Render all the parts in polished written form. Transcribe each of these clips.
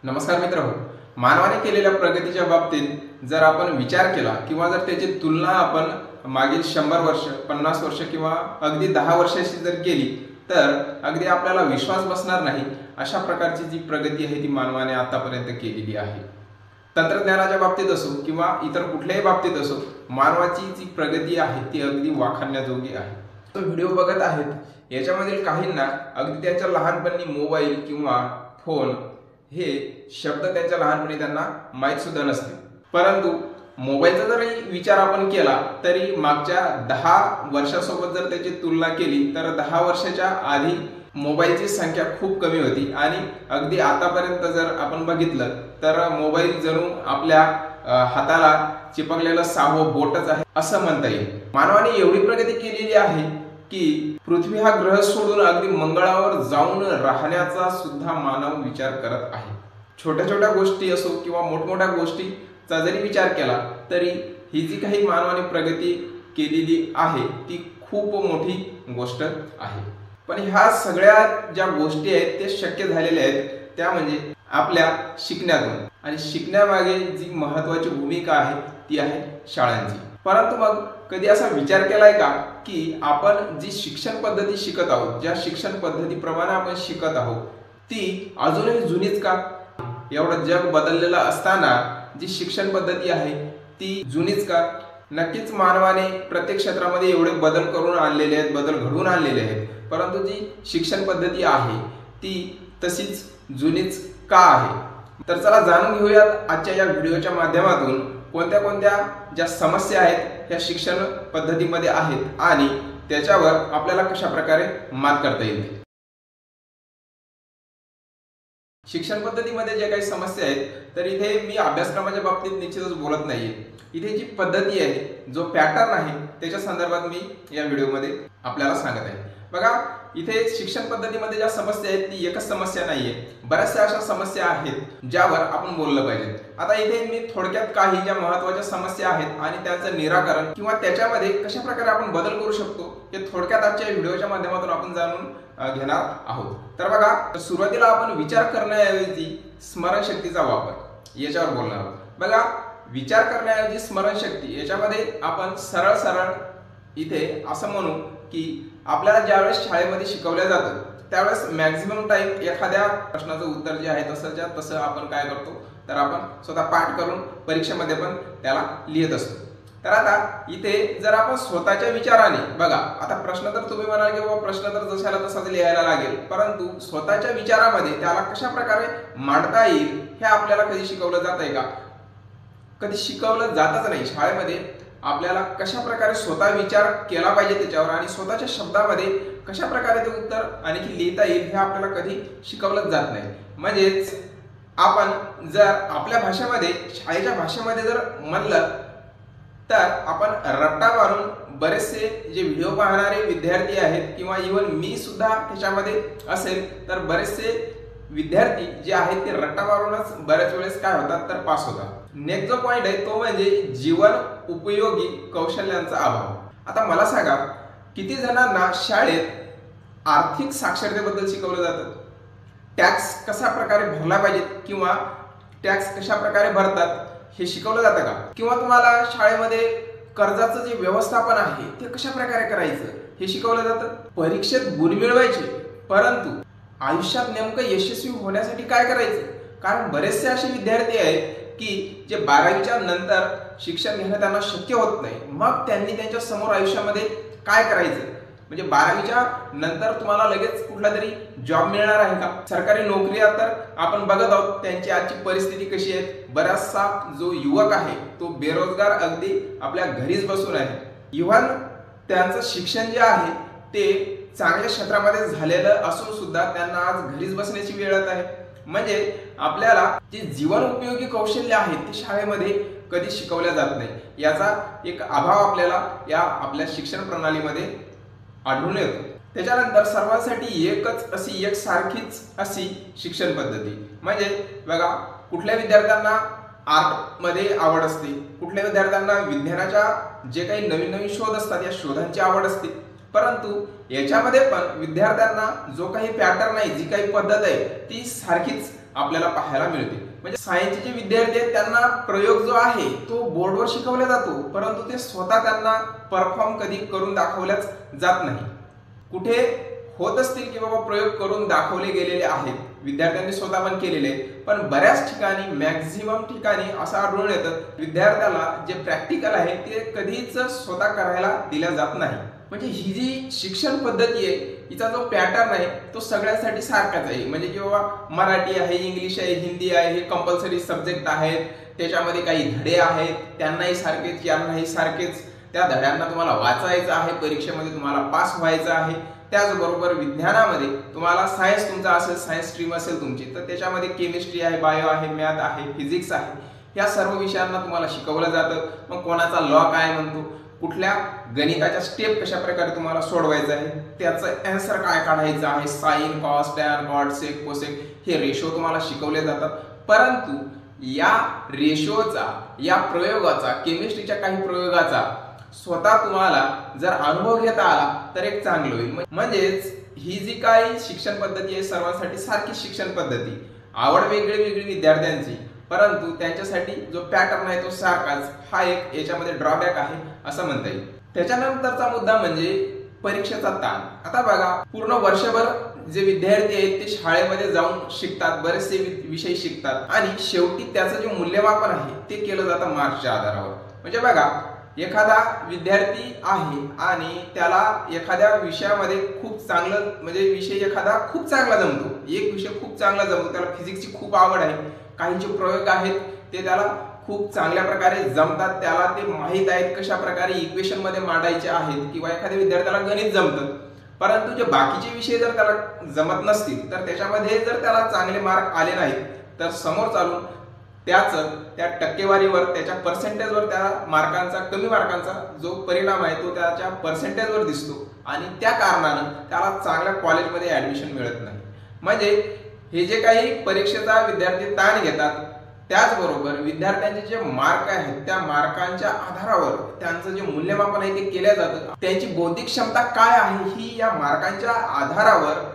नमस्कार मित्रांनो, मानवाने केलेल्या प्रगतीच्या बाबतीत जर आपण विचार केला किंवा जर त्याची तुलना आपण मागील 100 वर्ष 50 वर्ष किंवा अगदी 10 वर्षाशी जर केली तर अगदी आपल्याला विश्वास बसणार नाही अशा प्रकारची जी प्रगती आहे ती मानवाने आतापर्यंत केलेली आहे। तंत्रज्ञानाच्या बाबतीत असो किंवा इतर कुठल्याही बाबतीत असो, मानवाची जी प्रगती आहे ती अगदी वाखाणण्याजोगी आहे। तो व्हिडिओ बघत आहेत याच्यामधील काहींना अगदी त्यांच्या लहानपणी मोबाईल किंवा फोन हे शब्द त्यांच्या लहानपणी त्यांना माहित सुद्धा नसते, परंतु मोबाईलचा जरी विचार आपण केला तरी मागच्या 10 वर्षासोबत जर त्याची तुलना केली तर 10 वर्षाच्या आधी मोबाईलची संख्या खूप कमी होती आणि अगदी आतापर्यंत जर आपण बघितलं तर मोबाईल जणू आपल्या हाताला चिपकलेलं 6वं बोटच आहे असं म्हणता येईल। मानवाने एवढी प्रगती केलेली आहे की पृथ्वी हा ग्रह सोडून अगदी मंगळावर जाऊन राहण्याचा सुद्धा मानव विचार करत आहे। छोट्या छोट्या गोष्टी असो किंवा मोठमोठ्या गोष्टीचा जरी विचार केला तरी ही जी काही मानवाने प्रगती केलेली आहे ती खूप मोठी गोष्ट आहे। पण ह्या सगळ्या ज्या गोष्टी आहेत ते शक्य झालेल्या आहेत त्या म्हणजे आपल्या शिकण्यातून, आणि शिकण्यामागे जी महत्त्वाची भूमिका आहे ती आहे शाळांची। परंतु मग कधी असा विचार केलाय का की आपण जी शिक्षण पद्धती शिकत आहोत, ज्या शिक्षण पद्धतीप्रमाणे आपण शिकत आहोत ती अजूनही जुनीच का? एवढं जग बदललेलं असताना जी शिक्षण पद्धती आहे ती जुनीच का? नक्कीच मानवाने प्रत्येक क्षेत्रामध्ये एवढे बदल करून आणलेले आहेत, बदल घडवून आणलेले आहेत, परंतु जी शिक्षण पद्धती आहे ती तशीच जुनीच का आहे? तर चला जाणून घेऊयात आजच्या या व्हिडिओच्या माध्यमातून कोणत्या कोणत्या ज्या समस्या आहेत या शिक्षण पद्धतीमध्ये आहेत आणि त्याच्यावर आपल्याला कशा प्रकारे मात करता येईल। शिक्षण पद्धतीमध्ये जे काही समस्या आहेत तर इथे मी अभ्यासक्रमाच्या बाबतीत निश्चितच बोलत नाहीये। इथे जी पद्धती आहे, जो पॅटर्न आहे त्याच्या संदर्भात मी या व्हिडिओमध्ये आपल्याला सांगत आहे। बघा, इथे शिक्षण पद्धतीमध्ये ज्या समस्या आहेत ती एकच समस्या नाहीये, बऱ्याचशा अशा समस्या आहेत ज्यावर आपण बोललं पाहिजे। आता इथे मी थोडक्यात काही ज्या महत्त्वाच्या समस्या आहेत आणि त्यांचं निराकरण किंवा त्याच्यामध्ये कशा प्रकारे आपण बदल करू शकतो हे थोडक्यात आजच्या व्हिडिओच्या माध्यमातून आपण जाणून घेणार आहोत। तर बघा, सुरुवातीला आपण विचार करण्याऐवजी स्मरणशक्तीचा वापर याच्यावर बोलणार आहोत। बघा, विचार करण्याऐवजी स्मरणशक्ती याच्यामध्ये आपण सरळ सरळ इथे असं म्हणू की आपल्याला ज्यावेळेस शाळेमध्ये शिकवलं जातं त्यावेळेस मॅक्झिमम टाइम एखाद्या प्रश्नाचं उत्तर जे आहे तसं आपण काय करतो तर आपण स्वतः पाठ करून परीक्षेमध्ये पण त्याला लिहित असतो। तर आता इथे जर आपण स्वतःच्या विचाराने, बघा आता प्रश्न तर तुम्ही म्हणाल की बाबा प्रश्न तर जशाला तसाच लिहायला लागेल, परंतु स्वतःच्या विचारामध्ये त्याला कशा प्रकारे मांडता येईल हे आपल्याला कधी शिकवलं जात आहे का? कधी शिकवलं जातच नाही। शाळेमध्ये आपल्याला कशा प्रकारे स्वतः विचार केला पाहिजे त्याच्यावर आणि स्वतःच्या शब्दामध्ये कशा प्रकारे ते उत्तर आणखी लिहिता येईल हे आपल्याला कधी शिकवलंच जात नाही। म्हणजेच आपण जर आपल्या भाषेमध्ये, शाळेच्या भाषेमध्ये जर म्हणलं तर आपण रट्टा मारून बरेचसे जे व्हिडिओ पाहणारे विद्यार्थी आहेत किंवा इव्हन मी सुद्धा त्याच्यामध्ये असेल तर बरेचसे विद्यार्थी जे आहेत ते रट्टा मारूनच बऱ्याच वेळेस काय होतात तर पास होतात। नेक्स्ट जो पॉइंट आहे तो म्हणजे जीवन उपयोगी कौशल्यांचा अभाव। आता मला सांगा, किती जणांना शाळेत आर्थिक साक्षरतेबद्दल शिकवलं जातं? टॅक्स कशा प्रकारे भरला पाहिजे किंवा टॅक्स कशा प्रकारे भरतात हे शिकवलं जातं का? किंवा तुम्हाला शाळेमध्ये कर्जाचं जे व्यवस्थापन आहे ते कशा प्रकारे करायचं हे शिकवलं जातं? परीक्षेत गुण मिळवायचे, परंतु आयुष्यात नेमकं यशस्वी होण्यासाठी काय करायचं? कारण बरेचसे असे विद्यार्थी आहेत की जे 12वीच्या नंतर शिक्षण घेणं त्यांना शक्य होत नाही, मग त्यांनी त्यांच्या समोर आयुष्यामध्ये काय करायचं? म्हणजे 12वीच्या नंतर तुम्हाला लगेच कुठला तरी जॉब मिळणार आहे का? सरकारी नोकरी तर आपण बघत आहोत त्यांची आजची परिस्थिती कशी आहे। बराचसा जो युवक आहे तो बेरोजगार अगदी आपल्या घरीच बसून आहे। इव्हन त्यांचं शिक्षण जे आहे ते चांगल्या क्षेत्रामध्ये झालेलं असून सुद्धा त्यांना आज घरीच बसण्याची वेळ येत आहे। म्हणजे आपल्याला जे जीवन उपयोगी कौशल्य आहेत ते शाळेमध्ये कधी शिकवल्या जात नाही। याचा एक अभाव आपल्याला या आपल्या शिक्षण प्रणालीमध्ये आढळून येतो। त्याच्यानंतर सर्वांसाठी एकसारखीच अशी शिक्षण पद्धती। म्हणजे बघा, कुठल्या विद्यार्थ्यांना आर्ट मध्ये आवड असते, कुठल्या विद्यार्थ्यांना विज्ञानाच्या जे काही नवीन नवीन शोध असतात या शोधांची आवड असते, परंतु याच्यामध्ये पण विद्यार्थ्यांना जो काही पॅटर्न आहे, जी काही पद्धत आहे ती सारखीच आपल्याला पाहायला मिळते। म्हणजे सायन्सचे जे विद्यार्थी आहेत त्यांना प्रयोग जो आहे तो बोर्डवर शिकवला जातो, परंतु ते स्वतः त्यांना परफॉर्म कधी करून दाखवल्याच जात नाही। कुठे होत असतील की बाबा प्रयोग करून दाखवले गेलेले आहेत, विद्यार्थ्यांनी स्वतः पण केलेले, पण बऱ्याच ठिकाणी मॅक्झिमम ठिकाणी असं आढळून येतं विद्यार्थ्याला जे प्रॅक्टिकल आहे ते कधीच स्वतः करायला दिल्या जात नाही। म्हणजे ही जी शिक्षण पद्धती आहे हिचा जो पॅटर्न आहे तो सगळ्यांसाठी सारखाच आहे। म्हणजे की बाबा मराठी आहे, इंग्लिश आहे, हिंदी आहे, हे कंपल्सरी सब्जेक्ट आहेत, त्याच्यामध्ये काही धडे आहेत, त्यांनाही सारखेच यांनाही सारखेच, त्या धड्यांना तुम्हाला वाचायचं आहे, परीक्षेमध्ये तुम्हाला पास व्हायचं आहे। त्याचबरोबर विज्ञानामध्ये तुम्हाला सायन्स तुमचा असेल, सायन्स स्ट्रीम असेल तुमची, तर त्याच्यामध्ये केमिस्ट्री आहे, बायो आहे, मॅथ आहे, फिजिक्स आहे, या सर्व विषयांना तुम्हाला शिकवलं जातं। मग कोणाचा लॉ काय म्हणतो, कुठल्या गणिताच्या स्टेप कशा प्रकारे तुम्हाला सोडवायचं आहे, त्याचं आन्सर काय काढायचं आहे, sin cos tan cot sec cosec, हे रेशो तुम्हाला शिकवले जातात। परंतु या रेशोचा, या प्रयोगाचा, केमिस्ट्रीच्या काही प्रयोगाचा स्वतः तुम्हाला जर अनुभव घेता आला तर एक चांगलं होईल। म्हणजेच ही जी काही शिक्षण पद्धती आहे सर्वांसाठी सारखी शिक्षण पद्धती, आवड वेगळी वेगळी विद्यार्थ्यांची, परंतु त्यांच्यासाठी जो पॅटर्न आहे तो सारखाच, हा एक याच्यामध्ये ड्रॉबॅक आहे असं म्हणता येईल। त्याच्यानंतरचा मुद्दा म्हणजे परीक्षेचा ताण। आता बघा, पूर्ण वर्षभर जे विद्यार्थी आहेत ते शाळेमध्ये जाऊन शिकतात, बरेचसे विषय शिकतात, आणि शेवटी त्याचं जे मूल्यमापन आहे ते केलं जातं मार्क्सच्या आधारावर। म्हणजे बघा, एखादा विद्यार्थी आहे आणि त्याला एखाद्या विषयामध्ये खूप चांगलं, म्हणजे विषय एखादा खूप चांगला जमतो, एक विषय खूप चांगला जमतो, त्याला फिजिक्सची खूप आवड आहे, काही जे प्रयोग आहेत ते त्याला खूप चांगल्या प्रकारे जमतात, त्याला ते माहीत आहेत कशा प्रकारे इक्वेशन मध्ये मांडायचे आहेत, किंवा एखाद्या विद्यार्थ्याला गणित जमतं, परंतु जे बाकीचे विषय जर त्याला जमत नसतील तर त्याच्यामध्ये जर त्याला चांगले मार्क आले नाहीत तर समोर चालून त्या टक्केवारीवर, त्याच्या पर्सेंटेजवर, त्या मार्कांचा, कमी मार्कांचा जो परिणाम आहे तो त्याच्या पर्सेंटेजवर दिसतो, आणि त्या कारणानं त्याला चांगल्या कॉलेजमध्ये ऍडमिशन मिळत नाही। म्हणजे हे जे काही परीक्षेचा विद्यार्थी ताण घेतात, त्याचबरोबर विद्यार्थ्यांचे जे मार्क आहेत त्या मार्कांच्या आधारावर त्यांचं जे मूल्यमापन आहे ते केलं जातं। त्यांची बौद्धिक क्षमता काय आहे ही या मार्कांच्या आधारावर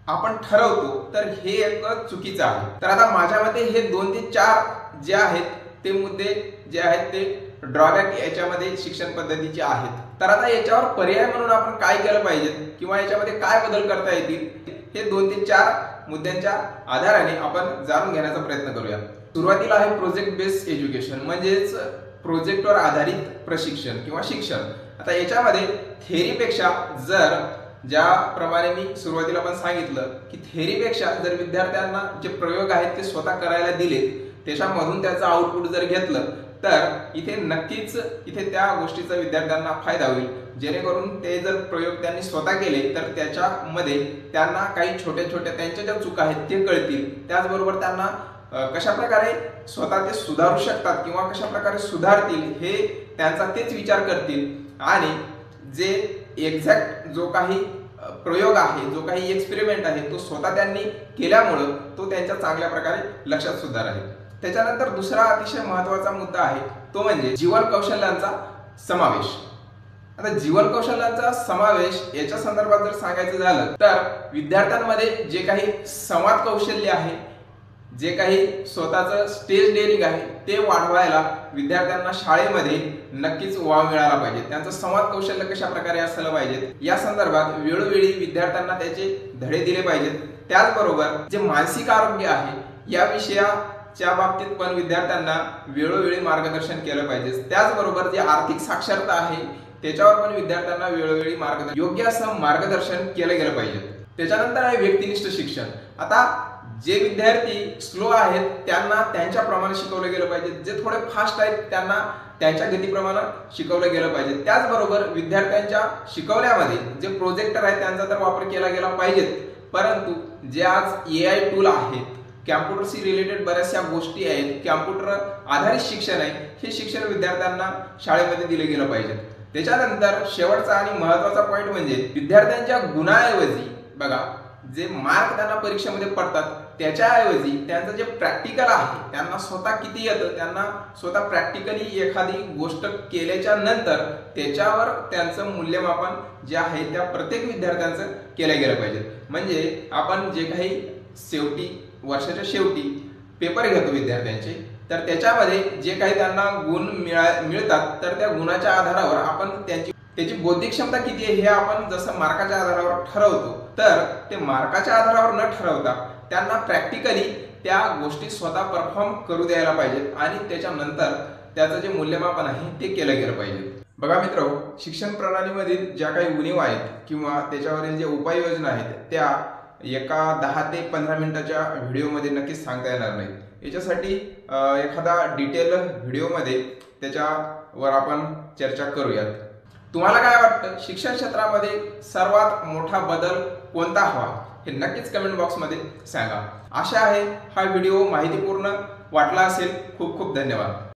आपण ठरवतो, तर हे एक चुकीचं आहे। तर आता माझ्या मते हे 2 ते 4 जे आहेत ते मुद्दे जे आहेत ते ड्रॉबॅक याच्यामध्ये शिक्षण पद्धतीचे आहेत। तर आता याच्यावर पर्याय म्हणून आपण काय केलं पाहिजे, किंवा याच्यामध्ये काय बदल करता येतील, हे 2 ते 4 मुद्द्यांच्या आधाराने आपण जाणून घेण्याचा प्रयत्न करूया। सुरुवातीला आहे प्रोजेक्ट बेस्ड एज्युकेशन, म्हणजेच प्रोजेक्टवर आधारित प्रशिक्षण किंवा शिक्षण। आता याच्यामध्ये थेअरीपेक्षा, जर ज्याप्रमाणे मी सुरुवातीला पण सांगितलं की थेअरीपेक्षा जर विद्यार्थ्यांना जे प्रयोग आहेत ते स्वतः करायला दिले, त्याच्यामधून त्याचं आउटपुट जर घेतलं तर इथे नक्कीच त्या गोष्टीचा विद्यार्थ्यांना फायदा होईल। जेणेकरून ते जर प्रयोग त्यांनी स्वतः केले तर त्याच्यामध्ये त्यांना काही छोट्या छोट्या त्यांच्या ज्या चुका आहेत ते कळतील, त्याचबरोबर त्यांना कशा प्रकारे स्वतः ते सुधारू शकतात किंवा कशा प्रकारे सुधारतील हे त्यांचा तेच विचार करतील, आणि जे एक्झॅक्ट जो काही प्रयोग आहे, जो काही एक्सपेरिमेंट आहे तो स्वतः त्यांनी केल्यामुळे तो त्यांच्या चांगल्या प्रकारे लक्षात सुद्धा राहील। त्याच्यानंतर दुसरा अतिशय महत्त्वाचा मुद्दा आहे तो म्हणजे जीवन कौशल्यांचा समावेश। आता जीवन कौशल्यांचा समावेश याच्या संदर्भात जर सांगायचं झालं तर विद्यार्थ्यांमध्ये जे काही संवाद कौशल्य आहे, जे काही स्वतःचं स्टेज डेअरिंग आहे ते वाढवायला विद्यार्थ्यांना शाळेमध्ये नक्कीच वाव मिळाला पाहिजे। त्यांचं संवाद कौशल्य कशा प्रकारे असलं पाहिजे या संदर्भात वेळोवेळी विद्यार्थ्यांना त्याचे धडे दिले पाहिजेत। त्याचबरोबर जे मानसिक आरोग्य आहे या विषयाच्या बाबतीत पण विद्यार्थ्यांना वेळोवेळी मार्गदर्शन केलं पाहिजे। त्याचबरोबर जे आर्थिक साक्षरता आहे त्याच्यावर पण विद्यार्थ्यांना वेळोवेळी योग्य असं मार्गदर्शन केलं गेलं पाहिजे। त्याच्यानंतर आहे व्यक्तिनिष्ठ शिक्षण। आता जे विद्यार्थी स्लो आहेत त्यांना त्यांच्याप्रमाणे शिकवलं गेलं पाहिजे, जे थोडे फास्ट आहेत त्यांना त्यांच्या गतीप्रमाणे शिकवलं गेलं पाहिजे। त्याचबरोबर विद्यार्थ्यांच्या शिकवण्यामध्ये जे प्रोजेक्टर आहेत त्यांचा तर वापर केला गेला पाहिजे, परंतु जे आज AI टूल आहेत, कॅम्प्युटरशी रिलेटेड बऱ्याचशा गोष्टी आहेत, कॅम्प्युटर आधारित शिक्षण आहे, हे शिक्षण विद्यार्थ्यांना शाळेमध्ये दिले गेलं पाहिजे। त्याच्यानंतर शेवटचा आणि महत्त्वाचा पॉईंट म्हणजे विद्यार्थ्यांच्या गुणाऐवजी बघा, जे मार्क त्यांना परीक्षेमध्ये पडतात त्याच्याऐवजी त्यांचं जे प्रॅक्टिकल आहे, त्यांना स्वतः किती येतं, त्यांना स्वतः प्रॅक्टिकली एखादी गोष्ट केल्याच्या नंतर त्याच्यावर त्यांचं मूल्यमापन जे आहे त्या प्रत्येक विद्यार्थ्यांचं केलं गेलं पाहिजे। म्हणजे आपण जे काही शेवटी वर्षाच्या शेवटी पेपर घेतो विद्यार्थ्यांचे, तर त्याच्यामध्ये जे काही त्यांना गुण मिळतात तर त्या गुणाच्या आधारावर आपण त्याची बौद्धिक क्षमता किती आहे हे आपण जसं मार्काच्या आधारावर ठरवतो, तर ते मार्काच्या आधारावर न ठरवता त्यांना प्रॅक्टिकली त्या गोष्टी स्वतः परफॉर्म करू द्यायला पाहिजेत आणि त्याच्यानंतर त्याचं जे मूल्यमापन आहे ते केलं गेलं पाहिजे. बघा मित्रांनो, शिक्षण प्रणालीमधील ज्या काही उणीवा आहेत किंवा त्याच्यावरील जे उपाययोजना आहेत त्या एका 10 ते 15 मिनिटाच्या व्हिडिओमध्ये नक्कीच सांगता येणार नाहीत. याच्यासाठी एखादा डिटेल व्हिडिओमध्ये त्याच्यावर आपण चर्चा करूयात. तुम्हाला काय वाटतं, शिक्षण क्षेत्रामध्ये सर्वात मोठा बदल कोणता हवा हे नक्कीच कमेंट बॉक्समध्ये सांगा. आशा आहे हा व्हिडिओ माहितीपूर्ण वाटला असेल. खूप खूप धन्यवाद.